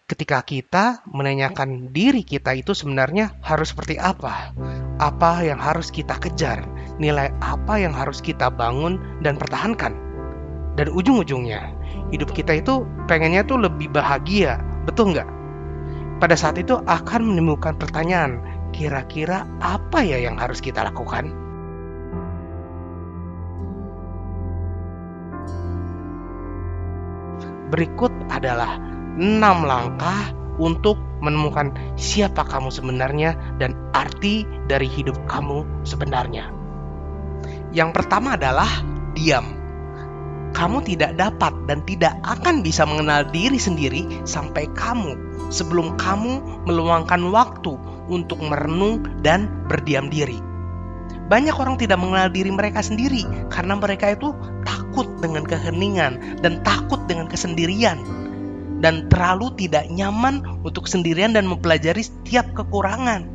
Ketika kita menanyakan diri kita itu sebenarnya harus seperti apa? Apa yang harus kita kejar? Nilai apa yang harus kita bangun dan pertahankan? Dan ujung-ujungnya, hidup kita itu pengennya tuh lebih bahagia, betul nggak? Pada saat itu akan menimbulkan pertanyaan, kira-kira apa ya yang harus kita lakukan? Berikut adalah 6 langkah untuk menemukan siapa kamu sebenarnya dan arti dari hidup kamu sebenarnya. Yang pertama adalah diam. Kamu tidak dapat dan tidak akan bisa mengenal diri sendiri sebelum kamu meluangkan waktu untuk merenung dan berdiam diri. Banyak orang tidak mengenal diri mereka sendiri karena mereka itu takut dengan keheningan dan takut dengan kesendirian. Dan terlalu tidak nyaman untuk sendirian dan mempelajari setiap kekurangan.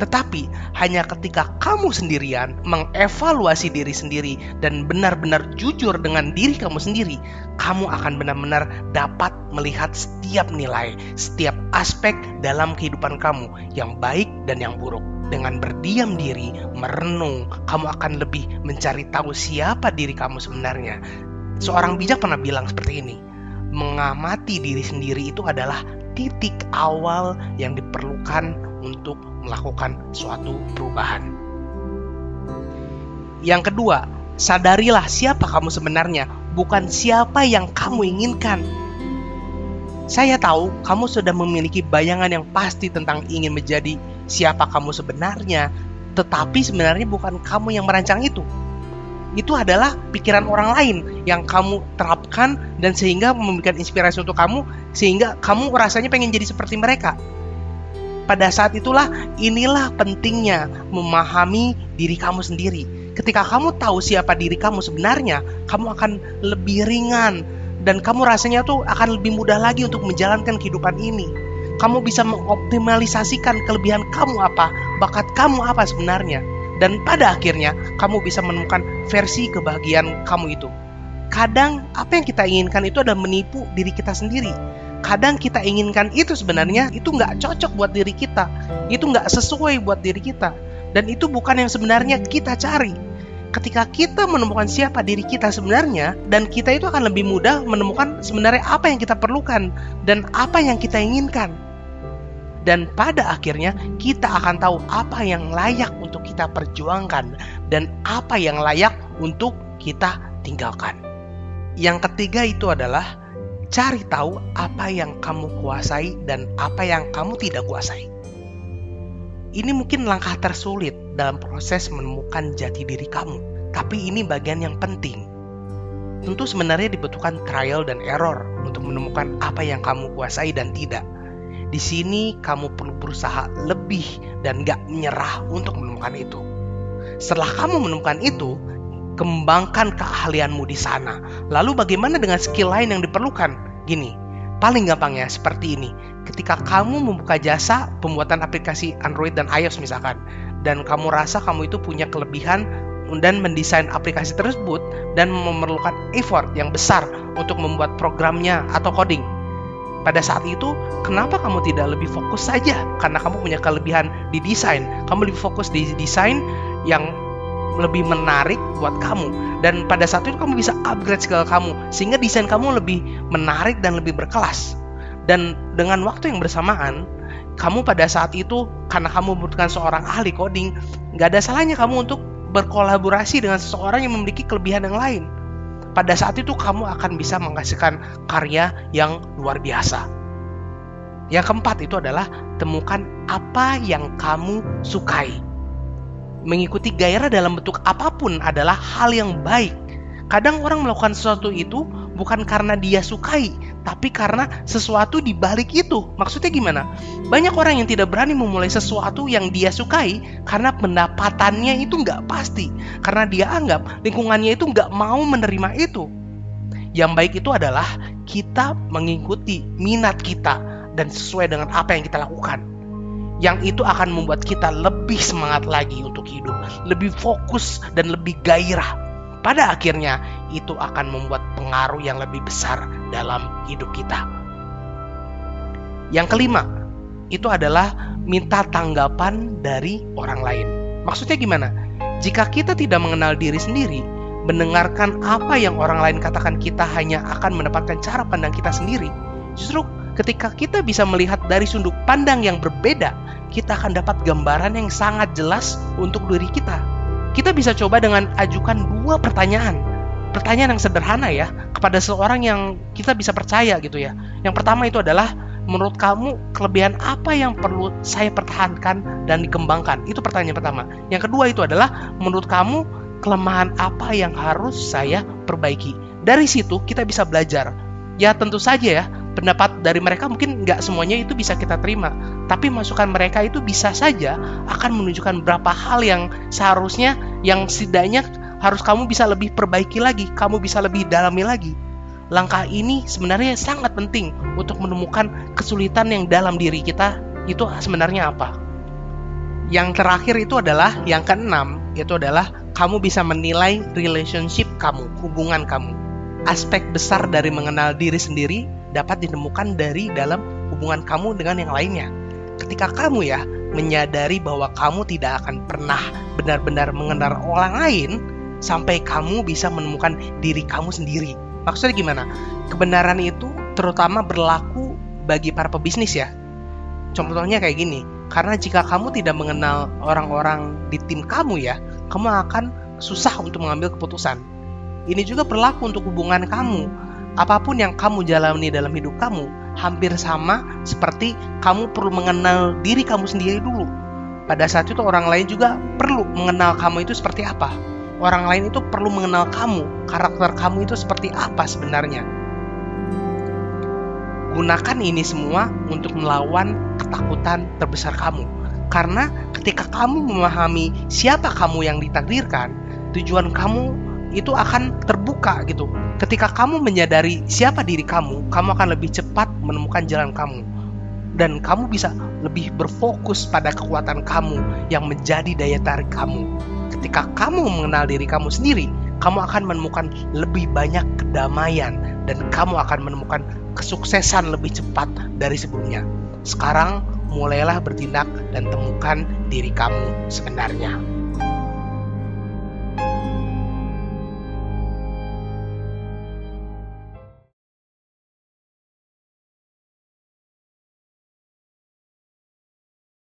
Tetapi hanya ketika kamu sendirian mengevaluasi diri sendiri dan benar-benar jujur dengan diri kamu sendiri, kamu akan benar-benar dapat melihat setiap nilai, setiap aspek dalam kehidupan kamu, yang baik dan yang buruk. Dengan berdiam diri, merenung, kamu akan lebih mencari tahu siapa diri kamu sebenarnya. Seorang bijak pernah bilang seperti ini, mengamati diri sendiri itu adalah titik awal yang diperlukan untuk melakukan suatu perubahan. Yang kedua, sadarilah siapa kamu sebenarnya, bukan siapa yang kamu inginkan. Saya tahu kamu sudah memiliki bayangan yang pasti tentang ingin menjadi siapa kamu sebenarnya, tetapi sebenarnya bukan kamu yang merancang itu. Itu adalah pikiran orang lain yang kamu terapkan dan sehingga memberikan inspirasi untuk kamu, sehingga kamu rasanya pengen jadi seperti mereka. Pada saat inilah pentingnya memahami diri kamu sendiri. Ketika kamu tahu siapa diri kamu sebenarnya, kamu akan lebih ringan dan kamu rasanya tuh akan lebih mudah lagi untuk menjalankan kehidupan ini. Kamu bisa mengoptimalisasikan kelebihan kamu apa, bakat kamu apa sebenarnya. Dan pada akhirnya, kamu bisa menemukan versi kebahagiaan kamu itu. Kadang, apa yang kita inginkan itu adalah menipu diri kita sendiri. Kadang kita inginkan itu sebenarnya, itu nggak cocok buat diri kita. Itu nggak sesuai buat diri kita. Dan itu bukan yang sebenarnya kita cari. Ketika kita menemukan siapa diri kita sebenarnya, dan kita itu akan lebih mudah menemukan sebenarnya apa yang kita perlukan, dan apa yang kita inginkan. Dan pada akhirnya kita akan tahu apa yang layak untuk kita perjuangkan dan apa yang layak untuk kita tinggalkan. Yang ketiga itu adalah cari tahu apa yang kamu kuasai dan apa yang kamu tidak kuasai. Ini mungkin langkah tersulit dalam proses menemukan jati diri kamu, tapi ini bagian yang penting. Tentu sebenarnya dibutuhkan trial dan error untuk menemukan apa yang kamu kuasai dan tidak. Di sini kamu perlu berusaha lebih dan gak menyerah untuk menemukan itu. Setelah kamu menemukan itu, kembangkan keahlianmu di sana. Lalu bagaimana dengan skill lain yang diperlukan? Gini, paling gampangnya seperti ini. Ketika kamu membuka jasa pembuatan aplikasi Android dan iOS misalkan, dan kamu rasa kamu itu punya kelebihan dan mendesain aplikasi tersebut dan memerlukan effort yang besar untuk membuat programnya atau coding. Pada saat itu, kenapa kamu tidak lebih fokus saja? Karena kamu punya kelebihan di desain. Kamu lebih fokus di desain yang lebih menarik buat kamu. Dan pada saat itu kamu bisa upgrade skill kamu, sehingga desain kamu lebih menarik dan lebih berkelas. Dan dengan waktu yang bersamaan, kamu pada saat itu, karena kamu membutuhkan seorang ahli coding, gak ada salahnya kamu untuk berkolaborasi dengan seseorang yang memiliki kelebihan yang lain. Pada saat itu kamu akan bisa menghasilkan karya yang luar biasa. Yang keempat itu adalah temukan apa yang kamu sukai. Mengikuti gairah dalam bentuk apapun adalah hal yang baik. Kadang orang melakukan sesuatu itu bukan karena dia sukai, tapi karena sesuatu di balik itu. Maksudnya gimana? Banyak orang yang tidak berani memulai sesuatu yang dia sukai karena pendapatannya itu nggak pasti. Karena dia anggap lingkungannya itu nggak mau menerima itu. Yang baik itu adalah kita mengikuti minat kita dan sesuai dengan apa yang kita lakukan. Yang itu akan membuat kita lebih semangat lagi untuk hidup, lebih fokus dan lebih gairah. Pada akhirnya, itu akan membuat pengaruh yang lebih besar dalam hidup kita. Yang kelima, itu adalah minta tanggapan dari orang lain. Maksudnya gimana? Jika kita tidak mengenal diri sendiri, mendengarkan apa yang orang lain katakan, kita hanya akan mendapatkan cara pandang kita sendiri. Justru ketika kita bisa melihat dari sudut pandang yang berbeda, kita akan dapat gambaran yang sangat jelas untuk diri kita. Kita bisa coba dengan ajukan 2 pertanyaan. Pertanyaan yang sederhana ya, kepada seorang yang kita bisa percaya gitu ya. Yang pertama itu adalah, menurut kamu kelebihan apa yang perlu saya pertahankan dan dikembangkan? Itu pertanyaan pertama. Yang kedua itu adalah, menurut kamu kelemahan apa yang harus saya perbaiki? Dari situ kita bisa belajar. Ya tentu saja ya, pendapat dari mereka mungkin nggak semuanya itu bisa kita terima, tapi masukan mereka itu bisa saja akan menunjukkan berapa hal yang seharusnya, yang setidaknya harus kamu bisa lebih perbaiki lagi, kamu bisa lebih dalami lagi. Langkah ini sebenarnya sangat penting untuk menemukan kesulitan yang dalam diri kita itu sebenarnya apa. Yang terakhir itu adalah, yang keenam, itu adalah kamu bisa menilai relationship kamu, hubungan kamu. Aspek besar dari mengenal diri sendiri dapat ditemukan dari dalam hubungan kamu dengan yang lainnya. Ketika kamu ya menyadari bahwa kamu tidak akan pernah benar-benar mengenal orang lain sampai kamu bisa menemukan diri kamu sendiri. Maksudnya gimana? Kebenaran itu terutama berlaku bagi para pebisnis ya. Contohnya kayak gini, karena jika kamu tidak mengenal orang-orang di tim kamu ya, kamu akan susah untuk mengambil keputusan. Ini juga berlaku untuk hubungan kamu. Apapun yang kamu jalani dalam hidup kamu, hampir sama seperti kamu perlu mengenal diri kamu sendiri dulu. Pada saat itu orang lain juga perlu mengenal kamu itu seperti apa. Orang lain itu perlu mengenal kamu, karakter kamu itu seperti apa sebenarnya. Gunakan ini semua untuk melawan ketakutan terbesar kamu. Karena ketika kamu memahami siapa kamu yang ditakdirkan, tujuan kamu itu akan terbuka gitu. Ketika kamu menyadari siapa diri kamu, kamu akan lebih cepat menemukan jalan kamu. Dan kamu bisa lebih berfokus pada kekuatan kamu yang menjadi daya tarik kamu. Ketika kamu mengenal diri kamu sendiri, kamu akan menemukan lebih banyak kedamaian dan kamu akan menemukan kesuksesan lebih cepat dari sebelumnya. Sekarang mulailah bertindak dan temukan diri kamu sebenarnya.